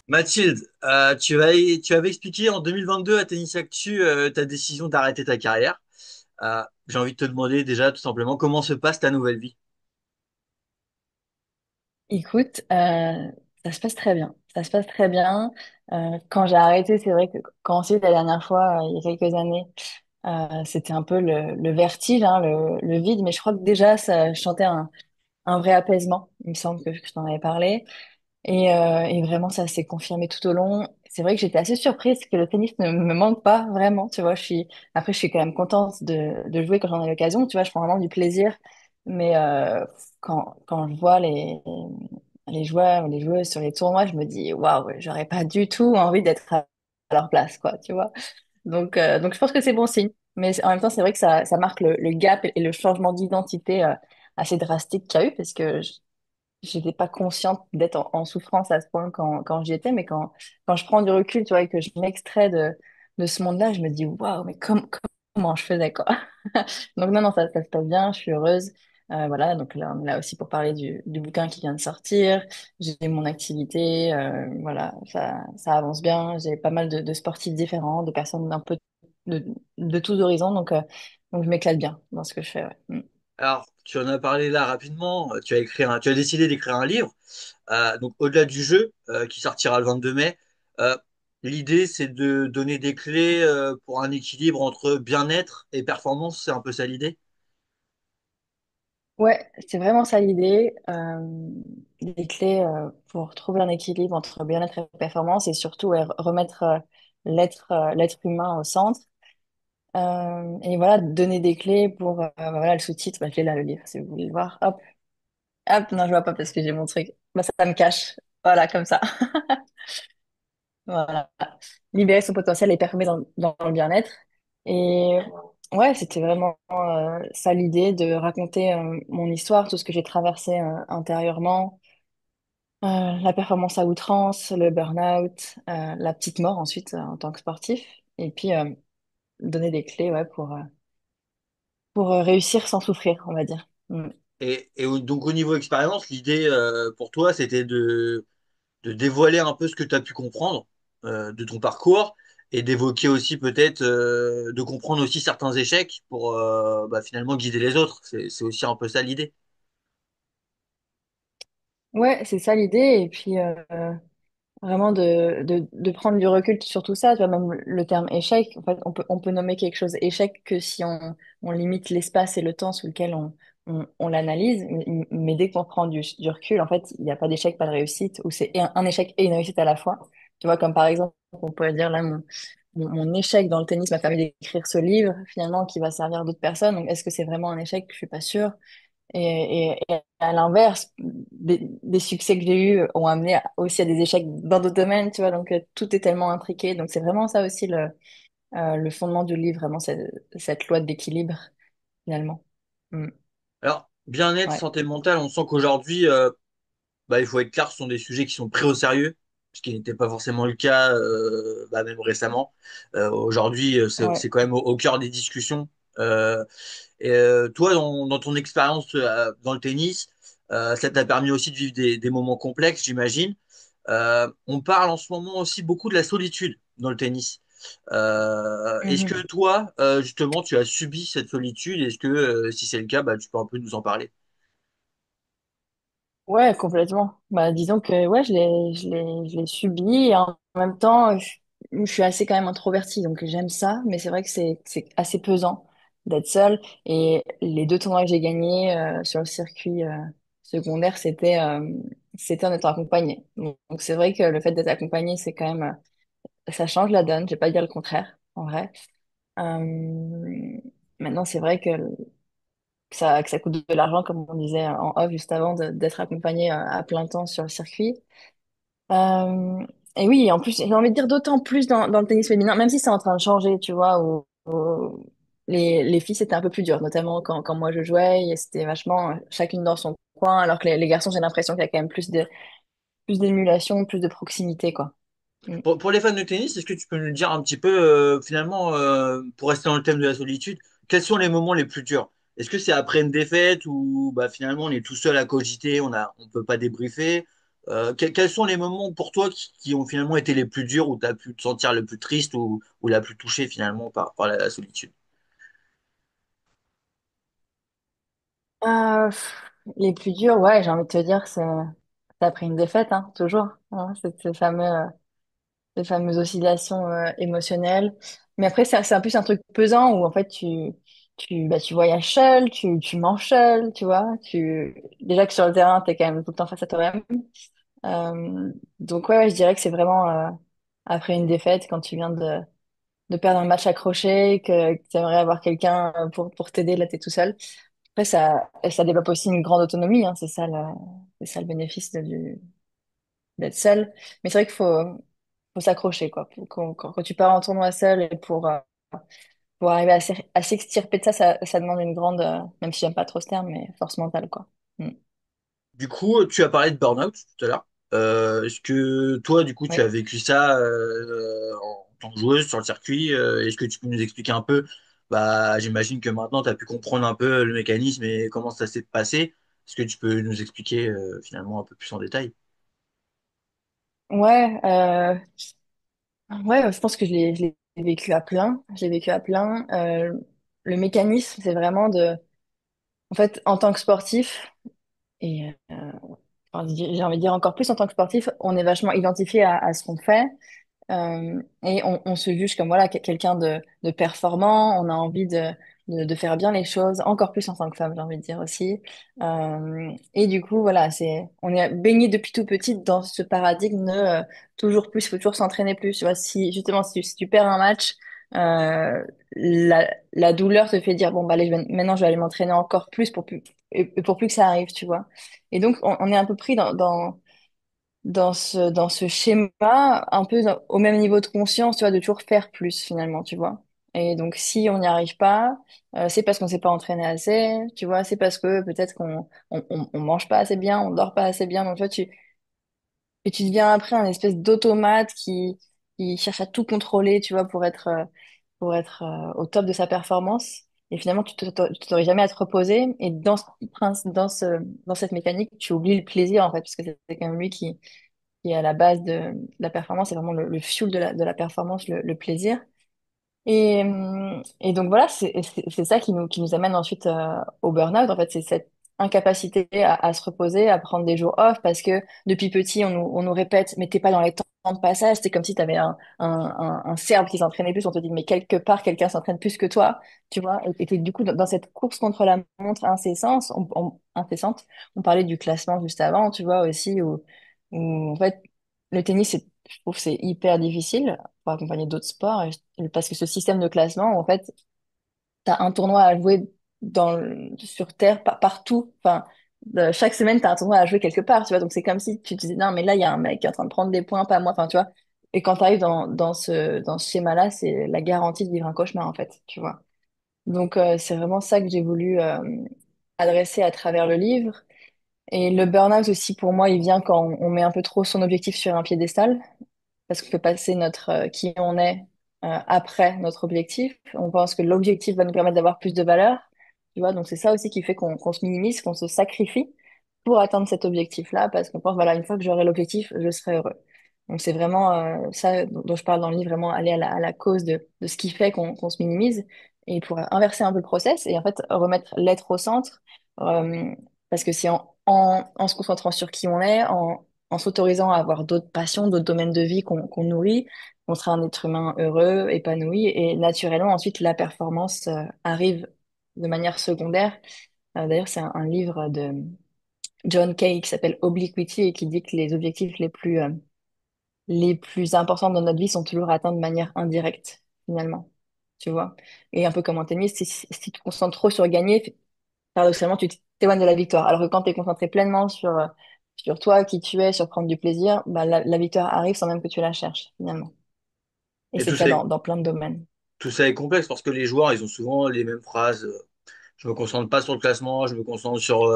Mathilde, tu avais expliqué en 2022 à Tennis Actu ta décision d'arrêter ta carrière. J'ai envie de te demander déjà tout simplement comment se passe ta nouvelle vie. Écoute, ça se passe très bien. Ça se passe très bien. Quand j'ai arrêté, c'est vrai que quand on s'est eu la dernière fois, il y a quelques années, c'était un peu le vertige, hein, le vide. Mais je crois que déjà, ça chantait un vrai apaisement. Il me semble que je t'en avais parlé. Et vraiment, ça s'est confirmé tout au long. C'est vrai que j'étais assez surprise que le tennis ne me manque pas vraiment. Tu vois, après, je suis quand même contente de jouer quand j'en ai l'occasion. Tu vois, je prends vraiment du plaisir. Mais quand je vois les joueurs ou les joueuses sur les tournois, je me dis, waouh, j'aurais pas du tout envie d'être à leur place, quoi, tu vois. Donc je pense que c'est bon signe. Mais en même temps, c'est vrai que ça marque le gap et le changement d'identité assez drastique qu'il y a eu parce que j'étais pas consciente d'être en souffrance à ce point quand j'y étais, mais quand je prends du recul, tu vois, et que je m'extrais de ce monde-là, je me dis, waouh, mais comment je faisais, quoi. Donc, non, non, ça se passe bien, je suis heureuse. Voilà, donc là, on est là aussi pour parler du bouquin qui vient de sortir. J'ai mon activité, voilà, ça avance bien. J'ai pas mal de sportifs différents, de personnes un peu de, de tous horizons, donc je m'éclate bien dans ce que je fais, ouais. Mm. Alors, tu en as parlé là rapidement. Tu as décidé d'écrire un livre. Donc, au-delà du jeu qui sortira le 22 mai, euh, l'idée c'est de donner des clés pour un équilibre entre bien-être et performance. C'est un peu ça l'idée. Ouais, c'est vraiment ça l'idée. Les clés pour trouver un équilibre entre bien-être et performance et surtout remettre l'être humain au centre. Et voilà, donner des clés pour voilà le sous-titre. Bah, je l'ai là le livre si vous voulez le voir. Hop, hop, non je vois pas parce que j'ai mon truc. Bah, ça me cache. Voilà, comme ça. Voilà. Libérer son potentiel et performer dans le bien-être. Et ouais, c'était vraiment ça l'idée de raconter mon histoire, tout ce que j'ai traversé intérieurement, la performance à outrance, le burn-out, la petite mort ensuite en tant que sportif, et puis donner des clés ouais, pour réussir sans souffrir, on va dire. Mm. Donc, au niveau expérience, l'idée pour toi, c'était de dévoiler un peu ce que tu as pu comprendre de ton parcours et d'évoquer aussi peut-être, de comprendre aussi certains échecs pour finalement guider les autres. C'est aussi un peu ça l'idée. Ouais, c'est ça l'idée, et puis vraiment de prendre du recul sur tout ça, tu vois, même le terme échec, en fait, on peut nommer quelque chose échec que si on limite l'espace et le temps sous lequel on l'analyse, mais dès qu'on prend du recul, en fait, il n'y a pas d'échec, pas de réussite, ou c'est un échec et une réussite à la fois. Tu vois, comme par exemple, on pourrait dire là, mon échec dans le tennis m'a permis d'écrire ce livre, finalement, qui va servir d'autres personnes. Donc, est-ce que c'est vraiment un échec? Je suis pas sûre. Et à l'inverse, des succès que j'ai eus ont amené aussi à des échecs dans d'autres domaines, tu vois, donc tout est tellement intriqué. Donc c'est vraiment ça aussi le fondement du livre, vraiment cette loi de l'équilibre, finalement. Mm. Alors, bien-être, Ouais, santé mentale, on sent qu'aujourd'hui, il faut être clair, ce sont des sujets qui sont pris au sérieux, ce qui n'était pas forcément le cas même récemment. Aujourd'hui, c'est ouais. quand même au cœur des discussions. Euh, Toi, dans ton expérience dans le tennis, ça t'a permis aussi de vivre des moments complexes, j'imagine. On parle en ce moment aussi beaucoup de la solitude dans le tennis. Est-ce que Mhm. toi, justement, tu as subi cette solitude? Est-ce que, si c'est le cas, tu peux un peu nous en parler? Ouais, complètement. Bah, disons que ouais, je l'ai subi et en même temps, je suis assez quand même introvertie, donc j'aime ça, mais c'est vrai que c'est assez pesant d'être seule. Et les deux tournois que j'ai gagnés sur le circuit secondaire, c'était en étant accompagnée. Donc c'est vrai que le fait d'être accompagnée, c'est quand même ça change la donne. Je vais pas dire le contraire, en vrai. Maintenant, c'est vrai que ça coûte de l'argent, comme on disait en off juste avant, d'être accompagné à plein temps sur le circuit. Euh, et oui, en plus, j'ai envie de dire d'autant plus dans le tennis féminin, même si c'est en train de changer, tu vois, où les filles, c'était un peu plus dur, notamment quand moi je jouais, et c'était vachement chacune dans son coin, alors que les garçons, j'ai l'impression qu'il y a quand même plus d'émulation, plus de proximité, quoi. Mm. Pour les fans de tennis, est-ce que tu peux nous dire un petit peu, finalement, pour rester dans le thème de la solitude, quels sont les moments les plus durs? Est-ce que c'est après une défaite où finalement on est tout seul à cogiter, on peut pas débriefer? Quels sont les moments pour toi qui ont finalement été les plus durs, où tu as pu te sentir le plus triste ou la plus touchée finalement par la solitude? Les plus durs, ouais, j'ai envie de te dire, c'est après une défaite, hein, toujours. Hein, c'est ces fameuses oscillations émotionnelles. Mais après, c'est un plus un truc pesant où en fait tu voyages seul, tu manges seul, tu vois. Déjà que sur le terrain, t'es quand même tout le temps face à toi-même. Donc ouais, je dirais que c'est vraiment après une défaite, quand tu viens de perdre un match accroché, que tu aimerais avoir quelqu'un pour t'aider, là t'es tout seul. Après, ça développe aussi une grande autonomie, hein, c'est ça le bénéfice d'être seul. Mais c'est vrai qu'il faut s'accrocher, quoi. Quand tu pars en tournoi seul et pour arriver à s'extirper de ça, ça demande une grande, même si j'aime pas trop ce terme, mais force mentale, quoi. Mm. Du coup, tu as parlé de burn-out tout à l'heure. Est-ce que toi, du coup, tu Oui. as vécu ça en tant que joueuse sur le circuit? Est-ce que tu peux nous expliquer un peu? Bah, j'imagine que maintenant, tu as pu comprendre un peu le mécanisme et comment ça s'est passé. Est-ce que tu peux nous expliquer finalement un peu plus en détail? Ouais, ouais, je pense que je l'ai vécu à plein. Je l'ai vécu à plein. Le mécanisme, c'est vraiment en fait, en tant que sportif, et enfin, j'ai envie de dire encore plus en tant que sportif, on est vachement identifié à ce qu'on fait. Et on se juge comme voilà quelqu'un de performant. On a envie de faire bien les choses, encore plus en tant que femme, j'ai envie de dire aussi. Et du coup, voilà, on est baigné depuis tout petit dans ce paradigme de toujours plus, il faut toujours s'entraîner plus. Tu vois, si justement si tu perds un match, la douleur te fait dire bon bah allez, maintenant je vais aller m'entraîner encore plus et pour plus que ça arrive, tu vois. Et donc on est un peu pris dans ce schéma, un peu au même niveau de conscience, tu vois, de toujours faire plus finalement, tu vois. Et donc, si on n'y arrive pas, c'est parce qu'on s'est pas entraîné assez, tu vois, c'est parce que peut-être on mange pas assez bien, on dort pas assez bien. Donc, toi, et tu deviens après un espèce d'automate qui cherche à tout contrôler, tu vois, pour être au top de sa performance. Et finalement, tu t'aurais jamais à te reposer. Et dans cette mécanique, tu oublies le plaisir, en fait, parce que c'est quand même lui qui est à la base de la performance, c'est vraiment le fuel de la performance, le plaisir. Et donc voilà, c'est ça qui nous amène ensuite au burn-out. En fait, c'est cette incapacité à se reposer, à prendre des jours off, parce que depuis petit, on nous répète, mais t'es pas dans les temps de passage. C'est comme si tu avais un cerf qui s'entraînait plus. On te dit, mais quelque part, quelqu'un s'entraîne plus que toi, tu vois. Et t'es du coup dans cette course contre la montre incessante. On parlait du classement juste avant, tu vois, aussi, où en fait, le tennis, je trouve, que c'est hyper difficile pour accompagner d'autres sports. Parce que ce système de classement, en fait, tu as un tournoi à jouer sur Terre, partout. Enfin, chaque semaine, tu as un tournoi à jouer quelque part, tu vois. Donc, c'est comme si tu te disais, non, mais là, il y a un mec qui est en train de prendre des points, pas moi. Enfin, tu vois. Et quand tu arrives dans ce schéma-là, c'est la garantie de vivre un cauchemar, en fait, tu vois. Donc, c'est vraiment ça que j'ai voulu adresser à travers le livre. Et le burn-out aussi, pour moi, il vient quand on met un peu trop son objectif sur un piédestal parce qu'on peut passer notre qui on est après notre objectif. On pense que l'objectif va nous permettre d'avoir plus de valeur, tu vois. Donc c'est ça aussi qui fait qu'on se minimise, qu'on se sacrifie pour atteindre cet objectif-là, parce qu'on pense voilà, une fois que j'aurai l'objectif, je serai heureux. Donc c'est vraiment ça dont je parle dans le livre, vraiment aller à la cause de ce qui fait qu'on se minimise et pour inverser un peu le process et en fait remettre l'être au centre, euh, parce que c'est en se concentrant sur qui on est, en s'autorisant à avoir d'autres passions, d'autres domaines de vie qu'on nourrit, on sera un être humain heureux, épanoui, et naturellement, ensuite, la performance arrive de manière secondaire. D'ailleurs, c'est un livre de John Kay qui s'appelle Obliquity et qui dit que les objectifs les plus importants dans notre vie sont toujours atteints de manière indirecte, finalement. Tu vois? Et un peu comme en tennis, si tu te concentres trop sur gagner, paradoxalement, tu t'éloignes de la victoire. Alors que quand tu es concentré pleinement sur toi, qui tu es, sur prendre du plaisir, bah, la victoire arrive sans même que tu la cherches, finalement. Et Et c'est le cas dans plein de domaines. tout ça est complexe parce que les joueurs, ils ont souvent les mêmes phrases. Je me concentre pas sur le classement, je me concentre sur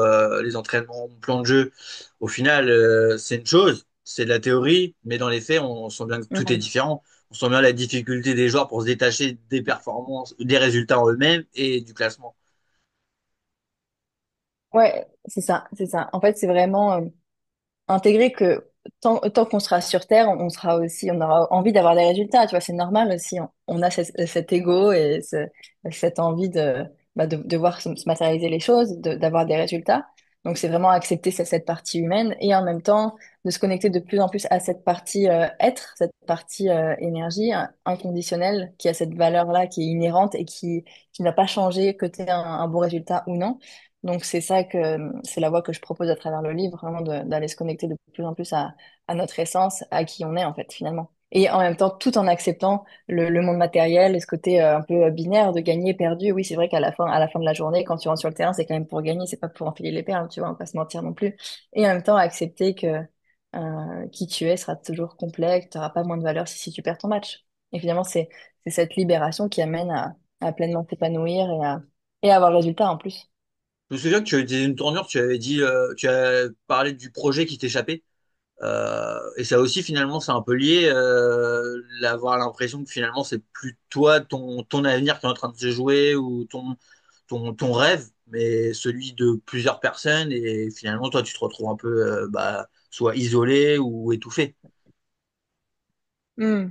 les entraînements, mon plan de jeu. Au final, c'est une chose, c'est de la théorie, mais dans les faits, on sent bien que tout est Mhm. différent. On sent bien la difficulté des joueurs pour se détacher des performances, des résultats en eux-mêmes et du classement. Ouais, c'est ça, c'est ça. En fait, c'est vraiment. intégrer que tant qu'on sera sur Terre, on sera aussi, on aura envie d'avoir des résultats, tu vois, c'est normal aussi. On a cet ego et cette envie de voir se matérialiser les choses, d'avoir des résultats. Donc, c'est vraiment accepter cette partie humaine et en même temps de se connecter de plus en plus à cette partie être, cette partie énergie inconditionnelle qui a cette valeur-là qui est inhérente et qui n'a pas changé que tu aies un bon résultat ou non. Donc c'est ça c'est la voie que je propose à travers le livre, vraiment d'aller se connecter de plus en plus à notre essence, à qui on est en fait finalement. Et en même temps, tout en acceptant le monde matériel et ce côté un peu binaire de gagner, perdu. Oui, c'est vrai à la fin de la journée, quand tu rentres sur le terrain, c'est quand même pour gagner, c'est pas pour enfiler les perles, tu vois, on va pas se mentir non plus. Et en même temps, accepter que qui tu es sera toujours complet, que tu n'auras pas moins de valeur si tu perds ton match. Et finalement, c'est cette libération qui amène à pleinement t'épanouir et à avoir le résultat en plus. Je me souviens que tu avais dit une tournure, tu avais dit, tu as parlé du projet qui t'échappait. Et ça aussi, finalement, c'est un peu lié, d'avoir l'impression que finalement, c'est plus toi, ton avenir qui est en train de se jouer ou ton rêve, mais celui de plusieurs personnes. Et finalement, toi, tu te retrouves un peu, bah, soit isolé ou étouffé. Hmm.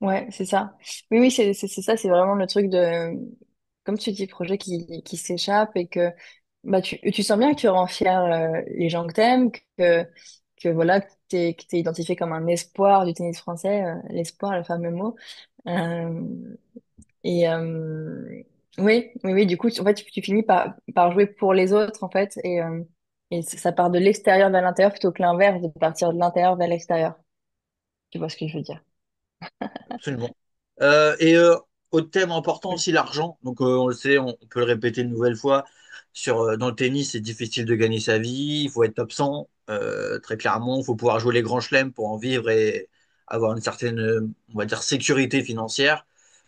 Ouais, c'est ça. Oui, oui, c'est ça, c'est vraiment le truc comme tu dis, projet qui s'échappe et que bah, tu sens bien que tu rends fier les gens que t'aimes, voilà, que t'es identifié comme un espoir du tennis français, l'espoir, le fameux mot. Euh, et oui, oui, oui, du coup, en fait, tu finis par jouer pour les autres, en fait, et ça part de l'extérieur vers l'intérieur plutôt que l'inverse, de partir de l'intérieur vers l'extérieur. Tu vois ce que je veux dire? Absolument. Autre thème important aussi, l'argent. Donc, on le sait, on peut le répéter une nouvelle fois. Dans le tennis, c'est difficile de gagner sa vie. Il faut être top 100, très clairement. Il faut pouvoir jouer les grands chelems pour en vivre et avoir une certaine, on va dire, sécurité financière.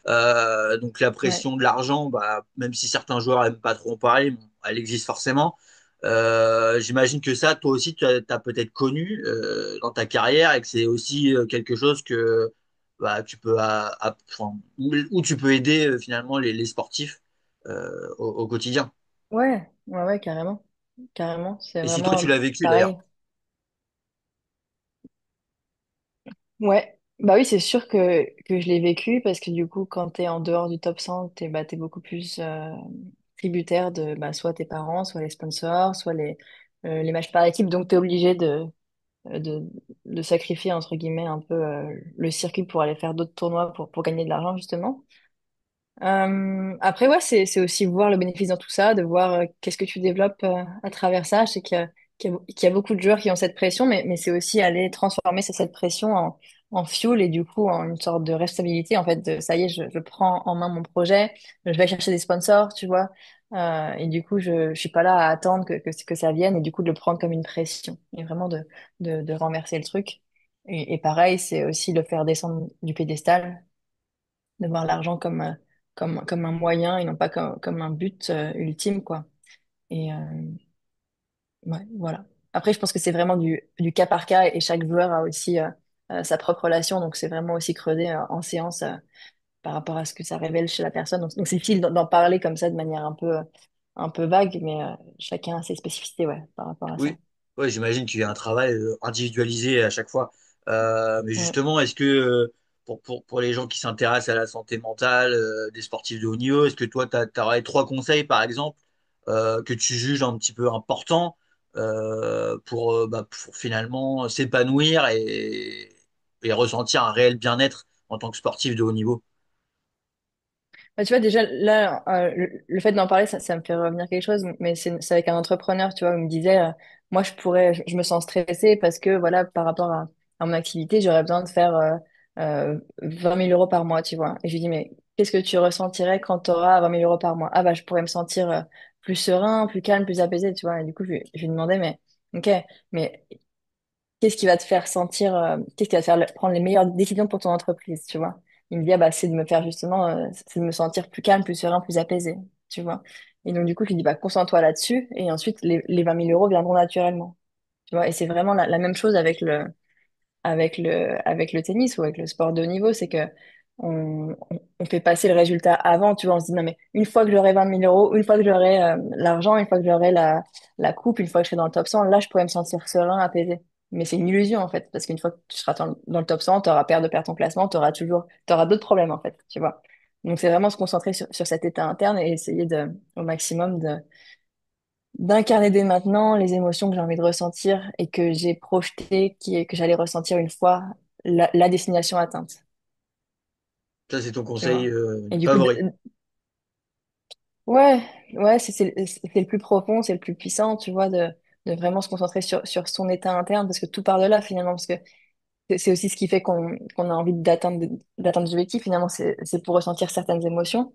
Donc, la Ouais. pression de l'argent, bah, même si certains joueurs n'aiment pas trop en parler, bon, elle existe forcément. J'imagine que ça, toi aussi, tu as, peut-être connu dans ta carrière et que c'est aussi quelque chose que bah, tu peux enfin, où tu peux aider finalement les sportifs au quotidien. Ouais, ouais, ouais, carrément. Carrément. C'est Et si toi tu vraiment l'as vécu pareil. d'ailleurs. Ouais. Bah oui, c'est sûr que je l'ai vécu parce que du coup, quand t'es en dehors du top 100, t'es beaucoup plus tributaire de bah, soit tes parents, soit les sponsors, soit les matchs par équipe. Donc, t'es obligé de, de sacrifier, entre guillemets, un peu le circuit pour aller faire d'autres tournois pour gagner de l'argent, justement. Après, ouais, c'est aussi voir le bénéfice dans tout ça, de voir qu'est-ce que tu développes à travers ça. Je sais qu'il y a beaucoup de joueurs qui ont cette pression, mais c'est aussi aller transformer cette pression en fuel et du coup en une sorte de responsabilité. En fait, ça y est, je prends en main mon projet, je vais chercher des sponsors, tu vois. Et du coup, je suis pas là à attendre que ça vienne et du coup de le prendre comme une pression et vraiment de renverser le truc. Et pareil, c'est aussi le faire descendre du piédestal de voir l'argent comme un moyen et non pas comme un but ultime, quoi. Et ouais, voilà. Après, je pense que c'est vraiment du cas par cas et chaque joueur a aussi sa propre relation, donc c'est vraiment aussi creusé en séance par rapport à ce que ça révèle chez la personne. Donc c'est difficile d'en parler comme ça de manière un peu vague, mais chacun a ses spécificités, ouais, par rapport à ça. Oui, ouais, j'imagine qu'il y a un travail individualisé à chaque fois. Mais Ouais. justement, est-ce que pour les gens qui s'intéressent à la santé mentale des sportifs de haut niveau, est-ce que toi, tu aurais trois conseils, par exemple, que tu juges un petit peu importants bah, pour finalement s'épanouir et ressentir un réel bien-être en tant que sportif de haut niveau? Bah, tu vois, déjà, là, le fait d'en parler, ça me fait revenir quelque chose, mais c'est avec un entrepreneur, tu vois, où il me disait, moi, je me sens stressée parce que, voilà, par rapport à mon activité, j'aurais besoin de faire 20 000 euros par mois, tu vois. Et je lui dis, mais qu'est-ce que tu ressentirais quand tu auras 20 000 euros par mois? Ah, bah, je pourrais me sentir plus serein, plus calme, plus apaisé, tu vois. Et du coup, je lui demandais, mais, ok, mais qu'est-ce qui va te faire sentir, qu'est-ce qui va te faire prendre les meilleures décisions pour ton entreprise, tu vois? Il me dit, ah bah, c'est de me faire justement, c'est de me sentir plus calme, plus serein, plus apaisé, tu vois? Et donc, du coup, je lui dis, bah, concentre-toi là-dessus, et ensuite, les 20 000 euros viendront naturellement, tu vois? Et c'est vraiment la même chose avec le tennis ou avec le sport de haut niveau, c'est que on fait passer le résultat avant, tu vois? On se dit, non, mais une fois que j'aurai 20 000 euros, une fois que j'aurai l'argent, une fois que j'aurai la coupe, une fois que je serai dans le top 100, là, je pourrais me sentir serein, apaisé. Mais c'est une illusion, en fait, parce qu'une fois que tu seras dans le top 100, tu auras peur de perdre ton placement, tu auras d'autres problèmes, en fait, tu vois. Donc, c'est vraiment se concentrer sur cet état interne et essayer au maximum d'incarner dès maintenant les émotions que j'ai envie de ressentir et que j'ai projetées, que j'allais ressentir une fois la destination atteinte, Ça, c'est ton tu conseil vois. Et du coup, favori. ouais, ouais, c'est le plus profond, c'est le plus puissant, tu vois, de vraiment se concentrer sur son état interne, parce que tout part de là, finalement, parce que c'est aussi ce qui fait qu'on a envie d'atteindre des objectifs, finalement, c'est pour ressentir certaines émotions.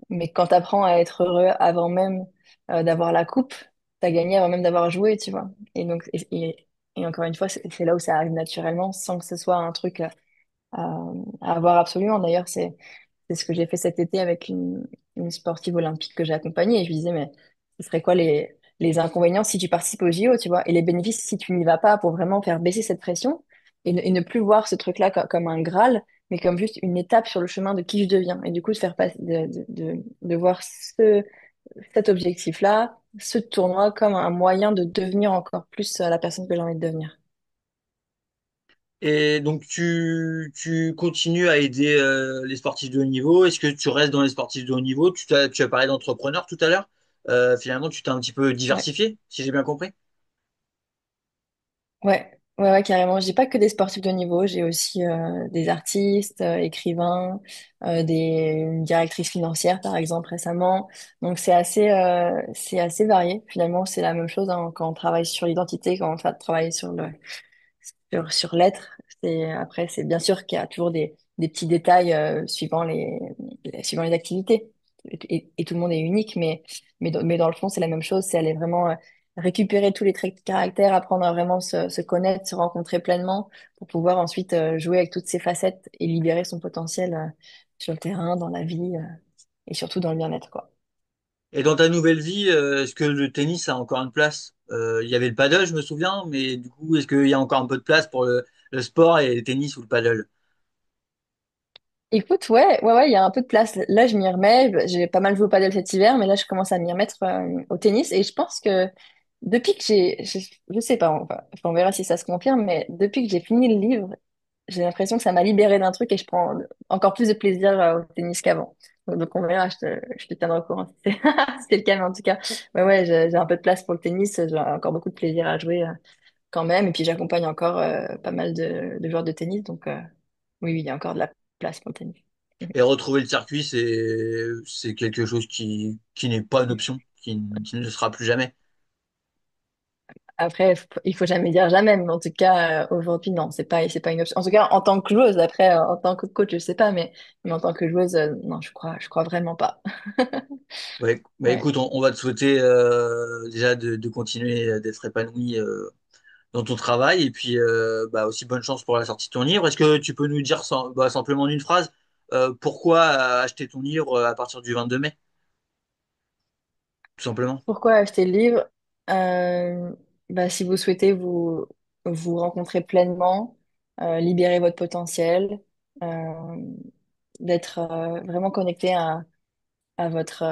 Mais quand tu apprends à être heureux avant même d'avoir la coupe, t'as gagné avant même d'avoir joué, tu vois. Et encore une fois, c'est là où ça arrive naturellement, sans que ce soit un truc à, à avoir absolument. D'ailleurs, c'est ce que j'ai fait cet été avec une sportive olympique que j'ai accompagnée. Et je lui disais, mais ce serait quoi les inconvénients si tu participes au JO, tu vois, et les bénéfices si tu n'y vas pas pour vraiment faire baisser cette pression et ne plus voir ce truc-là comme un Graal, mais comme juste une étape sur le chemin de qui je deviens. Et du coup, de faire passer, de voir cet objectif-là, ce tournoi comme un moyen de devenir encore plus la personne que j'ai envie de devenir. Et donc, tu continues à aider les sportifs de haut niveau. Est-ce que tu restes dans les sportifs de haut niveau? Tu as parlé d'entrepreneur tout à l'heure. Finalement, tu t'es un petit peu Ouais. diversifié, si j'ai bien compris. Ouais, carrément. J'ai pas que des sportifs de haut niveau, j'ai aussi des artistes, écrivains, des directrices financières, par exemple, récemment. Donc c'est assez varié. Finalement, c'est la même chose hein, quand on travaille sur l'identité, quand on travaille sur l'être. Après, c'est bien sûr qu'il y a toujours des petits détails suivant les activités. Et tout le monde est unique, mais dans le fond, c'est la même chose. C'est aller vraiment récupérer tous les traits de caractère, apprendre à vraiment se connaître, se rencontrer pleinement pour pouvoir ensuite jouer avec toutes ces facettes et libérer son potentiel sur le terrain, dans la vie et surtout dans le bien-être, quoi. Et dans ta nouvelle vie, est-ce que le tennis a encore une place? Il y avait le paddle, je me souviens, mais du coup, est-ce qu'il y a encore un peu de place pour le sport et le tennis ou le paddle? Écoute, ouais, il y a un peu de place. Là, je m'y remets. J'ai pas mal joué au padel cet hiver, mais là, je commence à m'y remettre au tennis. Et je pense que depuis que je sais pas, on verra si ça se confirme, mais depuis que j'ai fini le livre, j'ai l'impression que ça m'a libéré d'un truc et je prends encore plus de plaisir au tennis qu'avant. Donc, on verra, je te tiendrai au courant si c'est si c'est le cas, mais en tout cas, ouais, j'ai un peu de place pour le tennis. J'ai encore beaucoup de plaisir à jouer quand même. Et puis, j'accompagne encore pas mal de joueurs de tennis. Donc, oui, il y a encore de la place pour le tennis. Et retrouver le circuit, c'est quelque chose qui n'est pas une option, qui ne le sera plus jamais. Après, il faut jamais dire jamais, mais en tout cas, aujourd'hui, non, c'est pas une option. En tout cas, en tant que joueuse, après, en tant que coach, je sais pas, mais en tant que joueuse, non, je crois vraiment pas. Ouais, bah Ouais. écoute, on va te souhaiter déjà de continuer d'être épanoui dans ton travail et puis bah, aussi bonne chance pour la sortie de ton livre. Est-ce que tu peux nous dire simplement en une phrase pourquoi acheter ton livre à partir du 22 mai, tout simplement? Pourquoi acheter le livre? Euh, Bah, si vous souhaitez vous rencontrer pleinement, libérer votre potentiel, euh, d'être vraiment connecté à votre,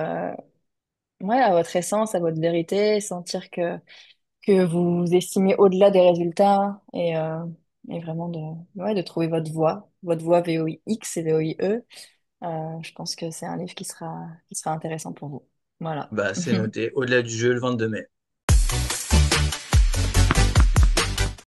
ouais, à votre essence, à votre vérité, sentir que vous vous estimez au-delà des résultats et vraiment ouais, de trouver votre voie VOIX et VOIE. Je pense que c'est un livre qui sera intéressant pour vous. Voilà. Bah, c'est noté, au-delà du jeu le 22 mai.